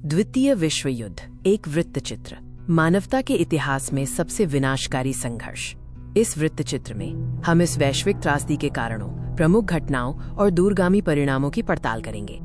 द्वितीय विश्व युद्ध एक वृत्तचित्र, मानवता के इतिहास में सबसे विनाशकारी संघर्ष। इस वृत्तचित्र में हम इस वैश्विक त्रासदी के कारणों, प्रमुख घटनाओं और दूरगामी परिणामों की पड़ताल करेंगे।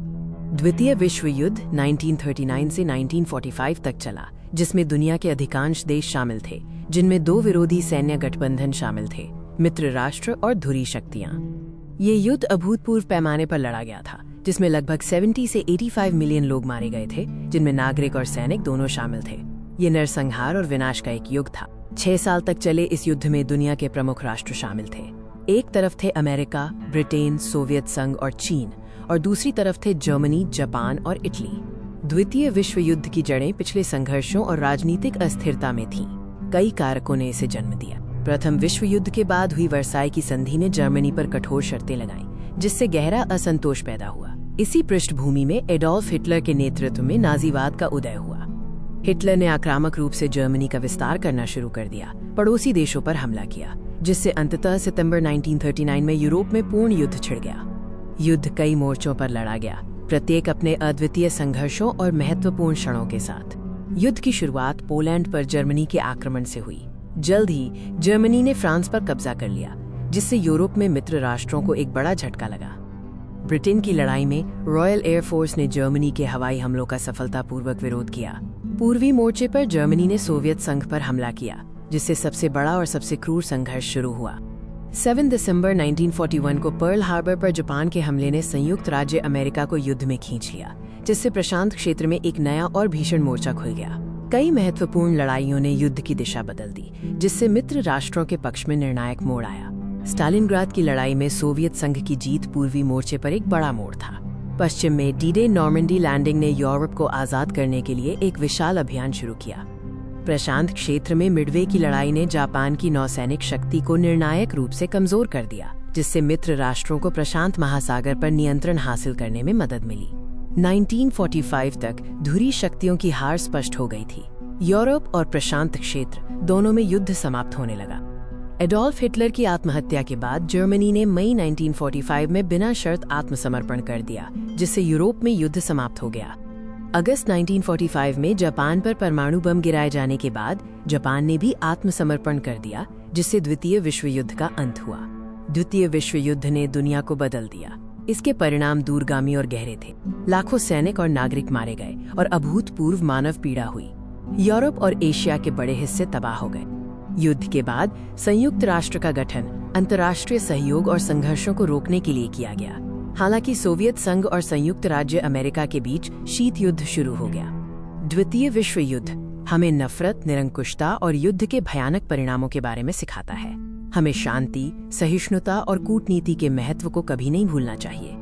द्वितीय विश्व युद्ध 1939 से 1945 तक चला, जिसमें दुनिया के अधिकांश देश शामिल थे, जिनमें दो विरोधी सैन्य गठबंधन शामिल थे, मित्र राष्ट्र और धुरी शक्तियां। ये युद्ध अभूतपूर्व पैमाने पर लड़ा गया था, जिसमें लगभग 70 से 85 मिलियन लोग मारे गए थे, जिनमें नागरिक और सैनिक दोनों शामिल थे। ये नरसंहार और विनाश का एक युग था। 6 साल तक चले इस युद्ध में दुनिया के प्रमुख राष्ट्र शामिल थे। एक तरफ थे अमेरिका, ब्रिटेन, सोवियत संघ और चीन, और दूसरी तरफ थे जर्मनी, जापान और इटली। द्वितीय विश्व युद्ध की जड़ें पिछले संघर्षों और राजनीतिक अस्थिरता में थीं। कई कारकों ने इसे जन्म दिया। प्रथम विश्व युद्ध के बाद हुई वर्साई की संधि ने जर्मनी पर कठोर शर्तें लगाईं, जिससे गहरा असंतोष पैदा हुआ। इसी पृष्ठभूमि में एडोल्फ हिटलर के नेतृत्व में नाजीवाद का उदय हुआ। हिटलर ने आक्रामक रूप से जर्मनी का विस्तार करना शुरू कर दिया, पड़ोसी देशों पर हमला किया, जिससे अंततः सितंबर 1939 में यूरोप में पूर्ण युद्ध छिड़ गया। युद्ध कई मोर्चों पर लड़ा गया, प्रत्येक अपने अद्वितीय संघर्षों और महत्वपूर्ण क्षणों के साथ। युद्ध की शुरुआत पोलैंड पर जर्मनी के आक्रमण से हुई। जल्द ही जर्मनी ने फ्रांस पर कब्जा कर लिया, जिससे यूरोप में मित्र राष्ट्रों को एक बड़ा झटका लगा। ब्रिटेन की लड़ाई में रॉयल एयरफोर्स ने जर्मनी के हवाई हमलों का सफलतापूर्वक विरोध किया। पूर्वी मोर्चे पर जर्मनी ने सोवियत संघ पर हमला किया, जिससे सबसे बड़ा और सबसे क्रूर संघर्ष शुरू हुआ। 7 दिसंबर 1941 को पर्ल हार्बर पर जापान के हमले ने संयुक्त राज्य अमेरिका को युद्ध में खींच लिया, जिससे प्रशांत क्षेत्र में एक नया और भीषण मोर्चा खुल गया। कई महत्वपूर्ण लड़ाइयों ने युद्ध की दिशा बदल दी, जिससे मित्र राष्ट्रों के पक्ष में निर्णायक मोड़ आया। स्टालिनग्राद की लड़ाई में सोवियत संघ की जीत पूर्वी मोर्चे पर एक बड़ा मोड़ था। पश्चिम में डी-डे नॉर्मंडी लैंडिंग ने यूरोप को आजाद करने के लिए एक विशाल अभियान शुरू किया। प्रशांत क्षेत्र में मिडवे की लड़ाई ने जापान की नौसैनिक शक्ति को निर्णायक रूप से कमजोर कर दिया, जिससे मित्र राष्ट्रों को प्रशांत महासागर पर नियंत्रण हासिल करने में मदद मिली। 1945 तक धुरी शक्तियों की हार स्पष्ट हो गई थी। यूरोप और प्रशांत क्षेत्र दोनों में युद्ध समाप्त होने लगा। एडोल्फ हिटलर की आत्महत्या के बाद जर्मनी ने मई 1945 में बिना शर्त आत्मसमर्पण कर दिया, जिससे यूरोप में युद्ध समाप्त हो गया। अगस्त 1945 में जापान पर परमाणु बम गिराए जाने के बाद जापान ने भी आत्मसमर्पण कर दिया, जिससे द्वितीय विश्व युद्ध का अंत हुआ। द्वितीय विश्व युद्ध ने दुनिया को बदल दिया। इसके परिणाम दूरगामी और गहरे थे। लाखों सैनिक और नागरिक मारे गए और अभूतपूर्व मानव पीड़ा हुई। यूरोप और एशिया के बड़े हिस्से तबाह हो गए। युद्ध के बाद संयुक्त राष्ट्र का गठन अंतर्राष्ट्रीय सहयोग और संघर्षों को रोकने के लिए किया गया। हालांकि सोवियत संघ और संयुक्त राज्य अमेरिका के बीच शीत युद्ध शुरू हो गया। द्वितीय विश्व युद्ध हमें नफरत, निरंकुशता और युद्ध के भयानक परिणामों के बारे में सिखाता है। हमें शांति, सहिष्णुता और कूटनीति के महत्व को कभी नहीं भूलना चाहिए।